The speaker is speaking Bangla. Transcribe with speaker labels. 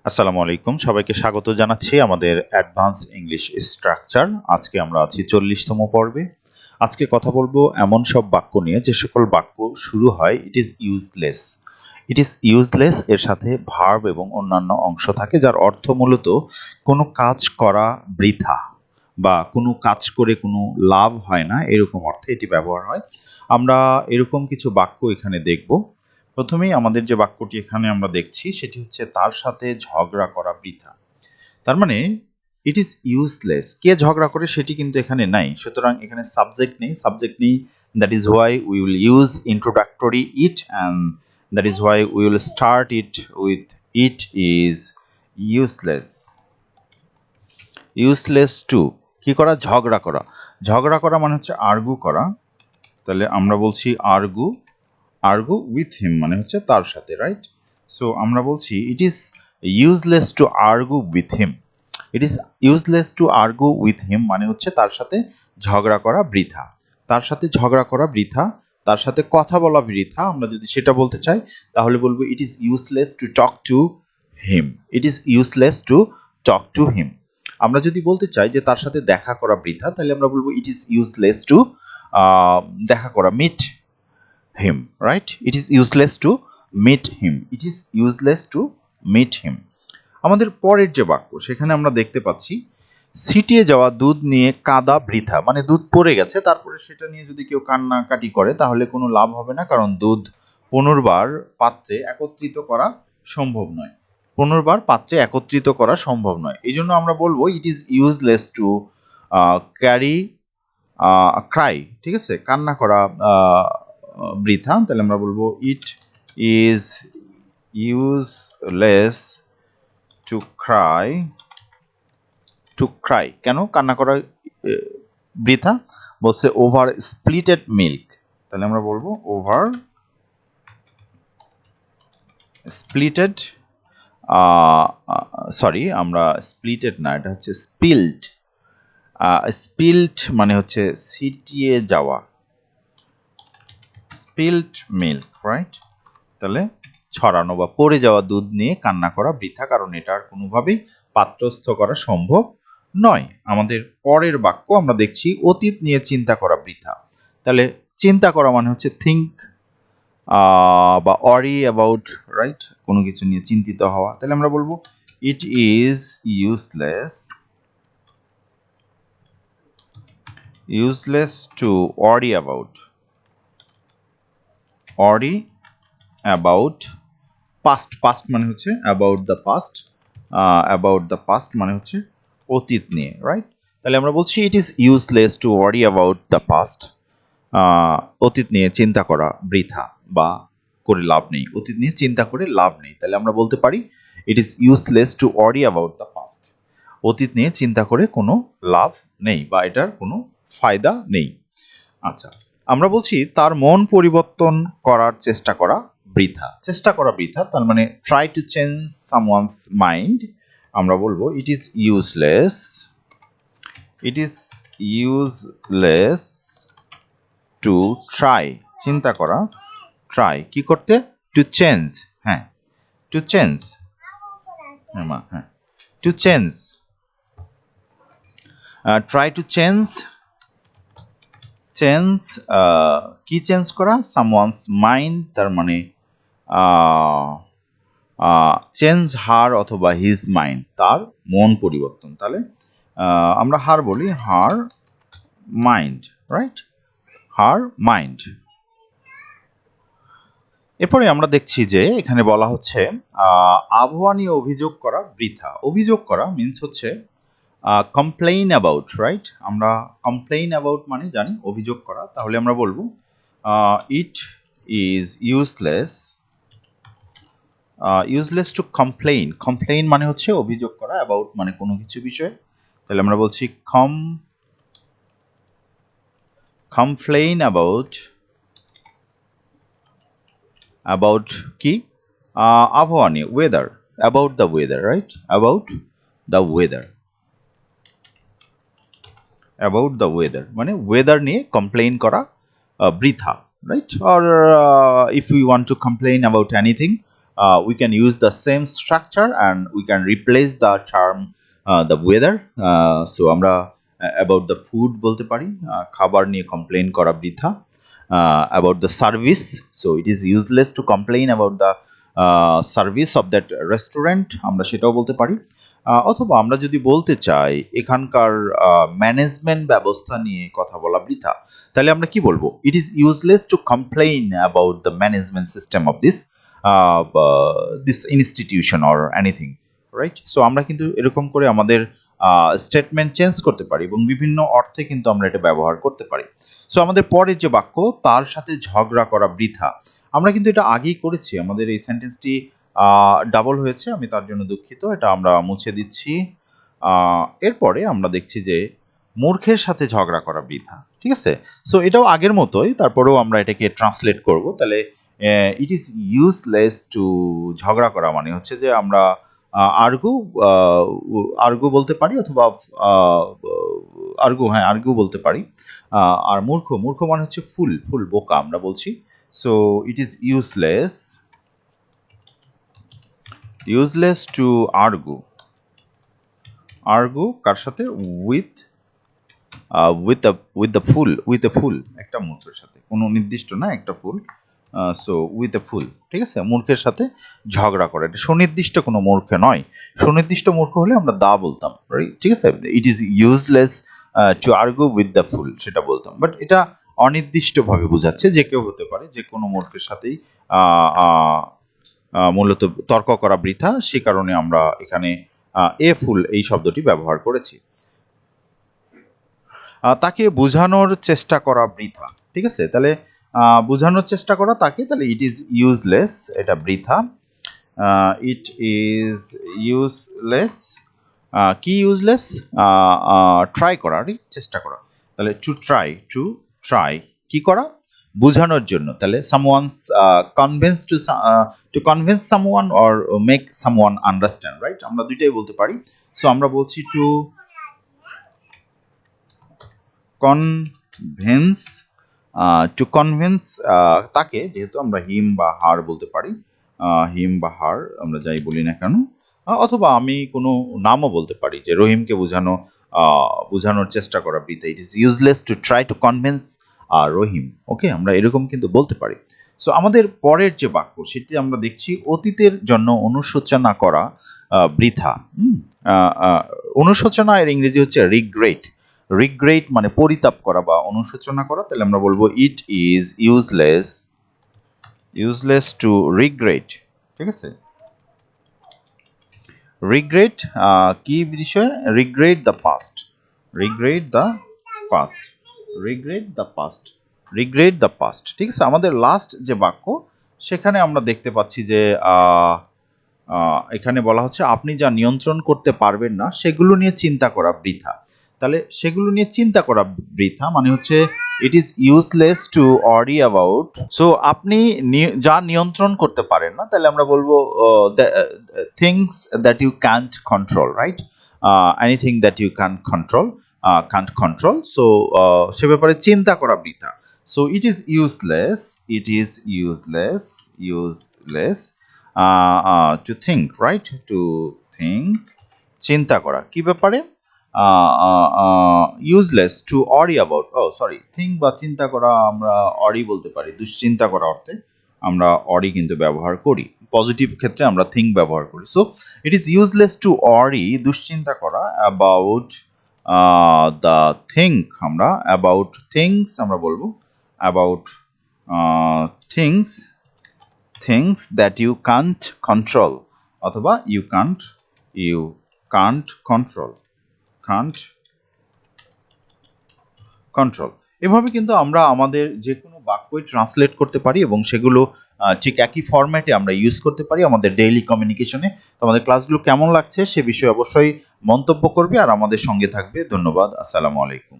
Speaker 1: আসসালামু আলাইকুম, সবাইকে স্বাগত জানাচ্ছি আমাদের অ্যাডভান্স ইংলিশ স্ট্রাকচার। আজকে আমরা আছি 40তম পর্বে। আজকে কথা বলবো এমন সব বাক্য নিয়ে যে সকল বাক্য শুরু হয় ইট is useless. It is useless এর সাথে ভার্ব এবং অন্যান্য অংশ থাকে, যার অর্থ মূলত কোনো কাজ করা বৃথা বা কোনো কাজ করে কোনো লাভ হয় না, এরকম অর্থে এটি ব্যবহার হয়। আমরা এরকম কিছু বাক্য এখানে দেখব। প্রথমেই আমাদের যে বাক্যটি এখানে আমরা দেখছি সেটি হচ্ছে তার সাথে ঝগড়া করা বৃথা। তার মানে ইট ইজ ইউজলেস। কে ঝগড়া করে সেটি কিন্তু এখানে নাই, সুতরাং এখানে সাবজেক্ট নেই। That is why we will use introductory it and that is why we will start it with it is useless. Useless to কি করা? ঝগড়া করা। ঝগড়া করা মানে হচ্ছে আর্গু করা। তাহলে আমরা বলছি আর্গু উইথ হিম মানে হচ্ছে তার সাথে, রাইট? সো আমরা বলছি ইট is useless to argue with him. It is useless to argue with him মানে হচ্ছে তার সাথে ঝগড়া করা বৃথা। তার সাথে ঝগড়া করা বৃথা, তার সাথে কথা বলা বৃথা। আমরা যদি সেটা বলতে চাই তাহলে বলবো ইট is useless to talk to him. It is useless to talk to him. আমরা যদি বলতে চাই যে তার সাথে দেখা করা বৃথা, তাহলে আমরা বলবো ইট ইজ ইউজলেস টু দেখা করা, meet him, right? It is useless to meet him. It is useless to meet him. আমাদের পরের যে বাক্য সেখানে আমরা দেখতে পাচ্ছি ছিটিয়ে যাওয়া দুধ নিয়ে কাদা বৃথা, মানে দুধ পড়ে গেছে, তারপরে সেটা নিয়ে যদি কেউ কান্নাকাটি করে তাহলে কোনো লাভ হবে না, কারণ দুধ পুনর্বার পাত্রে একত্রিত করা সম্ভব নয়। এই জন্য আমরা বলবো ইট is useless to carry Cry, ঠিক আছে, কান্না করা বৃথা। তাহলে আমরা বলবো ইট ইজ ইউজলেস টু ক্রাই। কেন কান্না করা বৃথা? বলছে ওভার স্প্লিটেড মিল্ক। তাহলে আমরা বলবো ওভার স্প্লিটেড, সরি আমরা স্প্লিটেড না, এটা হচ্ছে স্পিল্ড। স্পিল্ড মানে হচ্ছে ছিটিয়ে যাওয়া, স্পিল্ড মিল্ক, রাইট? তাহলে ছড়ানো বা পড়ে যাওয়া দুধ নিয়ে কান্না করা বৃথা, কারণ এটার কোনোভাবেই পাত্রস্থ করা সম্ভব নয়। আমাদের পরের বাক্য আমরা দেখছি অতীত নিয়ে চিন্তা করা বৃথা। তাহলে চিন্তা করা মানে হচ্ছে থিঙ্ক বা অরি অ্যাবাউট, রাইট? কোনো কিছু নিয়ে চিন্তিত হওয়া। তাহলে আমরা বলবো ইট is useless to worry about past মানে হচ্ছে অ্যাবাউট দ্য পাস্ট মানে হচ্ছে অতীত নিয়ে, রাইট? তাহলে আমরা বলছি ইট is useless to worry about the past. অতীত নিয়ে চিন্তা করা বৃথা বা করে লাভ নেই, অতীত নিয়ে চিন্তা করে লাভ নেই। তাহলে আমরা বলতে পারি ইট is useless to worry about the past. অতীত নিয়ে চিন্তা করে কোনো লাভ নেই বা এটার কোনো ফায়দা নেই। আচ্ছা, আমরা বলছি তার মন পরিবর্তন করার চেষ্টা করা বৃথা। তার মানে try to change someone's mind. আমরা বলবো ইট ইজ ইউজলেস টু ট্রাই, চিন্তা করা, ট্রাই কি করতে? টু চেঞ্জ, হ্যাঁ, টু চেঞ্জ, হ্যাঁ, to change, try to change কি চেঞ্জ করা? সামওয়ানস মাইন্ড, তার মানে চেঞ্জ হার অথবা হিজ মাইন্ড, তার মন পরিবর্তন। তাহলে আমরা হার বলি her mind, right? Her mind. এরপরে আমরা দেখছি যে এখানে বলা হচ্ছে আবহাওয়া নিয়ে অভিযোগ করা বৃথা। অভিযোগ করা মিনস হচ্ছে কমপ্লেইন অ্যাবাউট, রাইট? আমরা কমপ্লেইন অ্যাবাউট মানে জানি অভিযোগ করা। তাহলে আমরা বলবো ইট ইজ ইউজলেস টু কমপ্লেইন মানে হচ্ছে অভিযোগ করা, অ্যাবাউট মানে কোনো কিছু বিষয়ে। তাহলে আমরা বলছি কমপ্লেইন অ্যাবাউট কি? আবহাওয়া নিয়ে, weather, about the weather, right? About the weather মানে ওয়েদার নিয়ে কমপ্লেইন করা বৃথা, right? Or if you want to complain about anything, we can use the same structure and we can replace the term the weather. So আমরা about the food বলতে পারি, খাবার নিয়ে কমপ্লেইন করা বৃথা। About the service, so it is useless to complain about the service of that restaurant, আমরা সেটাও বলতে পারি। অথবা আমরা যদি বলতে চাই এখানকার ম্যানেজমেন্ট ব্যবস্থা নিয়ে কথা বলা বৃথা, তাহলে আমরা কি বলবো? ইট is useless two complain about the management system of this institution or anything, right? So আমরা কিন্তু এরকম করে আমাদের স্টেটমেন্ট চেঞ্জ করতে পারি এবং বিভিন্ন অর্থে কিন্তু আমরা এটা ব্যবহার করতে পারি। সো আমাদের পরের যে বাক্য, তার সাথে ঝগড়া করা বৃথা, আমরা কিন্তু এটা আগেই করেছি। আমাদের এই সেন্টেন্সটি ডাবল হয়েছে, আমি তার জন্য দুঃখিত, এটা আমরা মুছে দিচ্ছি। এরপরে আমরা দেখছি যে মূর্খের সাথে ঝগড়া করা বৃথা, ঠিক আছে? সো এটাও আগের মতোই, তারপরেও আমরা এটাকে ট্রান্সলেট করব। তাহলে ইট ইজ ইউজলেস টু, ঝগড়া করা মানে হচ্ছে যে আমরা আর্গু বলতে পারি, অথবা আর্গু বলতে পারি। আর মূর্খ মানে হচ্ছে ফুল বোকা আমরা বলছি। So it is useless to argue কার সাথে? with the fool, একটা মূর্খের সাথে, কোনো নির্দিষ্ট না, একটা ফুল। সো উইথ এ ফুল, ঠিক আছে? মূর্খের সাথে ঝগড়া করা, এটা সুনির্দিষ্ট কোনো মূর্খ নয়। সুনির্দিষ্ট মূর্খ হলে আমরা দা বলতাম, ঠিক আছে? It is useless to argue with the fool, সেটা বলতাম। বাট এটা অনির্দিষ্টভাবে বোঝাচ্ছে, যে কেউ হতে পারে, যে কোনো মূর্খের সাথেই মূলত তর্ক করা বৃথা, সে কারণে আমরা এখানে এ ফুল এই শব্দটি ব্যবহার করেছি। তাকে বোঝানোর চেষ্টা করা বৃথা, ঠিক আছে? তাহলে বোঝানোর চেষ্টা করা তাকে, তাহলে ইট ইজ ইউজলেস, এটা বৃথা। ইট ইজ ইউজলেস, কি ইউজলেস? ট্রাই করা, চেষ্টা করা। তাহলে টু ট্রাই কি করা? বোঝানোর জন্য। তাহলে someone's to convince someone or make someone understand, right? আমরা দুইটাই বলতে পারি। সো আমরা বলছি টু কনভিন্স তাকে, যেহেতু আমরা হিম বা হার বলতে পারি, হিম বা হার আমরা যাই বলি না কেন, অথবা আমি কোনো নামও বলতে পারি, যে রহিমকে বোঝানোর চেষ্টা করা বৃথা। It is useless to try to convince Rahim, okay? আমরা এরকম কিন্তু বলতে পারি। সো আমাদের পরের যে বাক্য, সেটি আমরা দেখছি অতীতের জন্য অনুশোচনা করা বৃথা। অনুশোচনা এর ইংরেজি হচ্ছে রিগ্রেট মানে পরিতাপ করা বা অনুশোচনা করা। তাহলে আমরা বলবো ইট ইজ ইউজলেস টু রিগ্রেট, ঠিক আছে? রিগ্রেট কি বিষয়? রিগ্রেট দ্য পাস্ট, ঠিক আছে? আমাদের লাস্ট যে বাক্য, সেখানে আমরা দেখতে পাচ্ছি যে এখানে বলা হচ্ছে আপনি যা নিয়ন্ত্রণ করতে পারবেন না সেগুলো নিয়ে চিন্তা করা বৃথা। তাহলে সেগুলো নিয়ে চিন্তা করা বৃথা মানে হচ্ছে it is useless to worry about. So আপনি যা নিয়ন্ত্রণ করতে পারেন না, তাহলে আমরা বলবো things that you can't control, right? Anything that you can't control. So সে ব্যাপারে চিন্তা করা বৃথা। So it is useless to think, right? To think, চিন্তা করা কি ব্যাপারে? Useless to worry about, think বা চিন্তা করা আমরা অরি বলতে পারি, দুশ্চিন্তা করা অর্থে আমরা অরি কিন্তু ব্যবহার করি। পজিটিভ ক্ষেত্রে আমরা থিঙ্ক ব্যবহার করি। So it is useless to worry, দুশ্চিন্তা করা, অ্যাবাউট দ্য থিঙ্ক, আমরা অ্যাবাউট থিংস আমরা বলবো, about things that you can't control, অথবা ইউ কান্ট কন্ট্রোল। এভাবে কিন্তু আমরা আমাদের যে কোনো বাক্যই ট্রান্সলেট করতে পারি এবং সেগুলো ঠিক একই ফরম্যাটে আমরা ইউজ করতে পারি আমাদের ডেইলি কমিউনিকেশনে। তো আমাদের ক্লাসগুলো কেমন লাগছে সে বিষয়ে অবশ্যই মন্তব্য করবে আর আমাদের সঙ্গে থাকবে। ধন্যবাদ। আসসালামু আলাইকুম।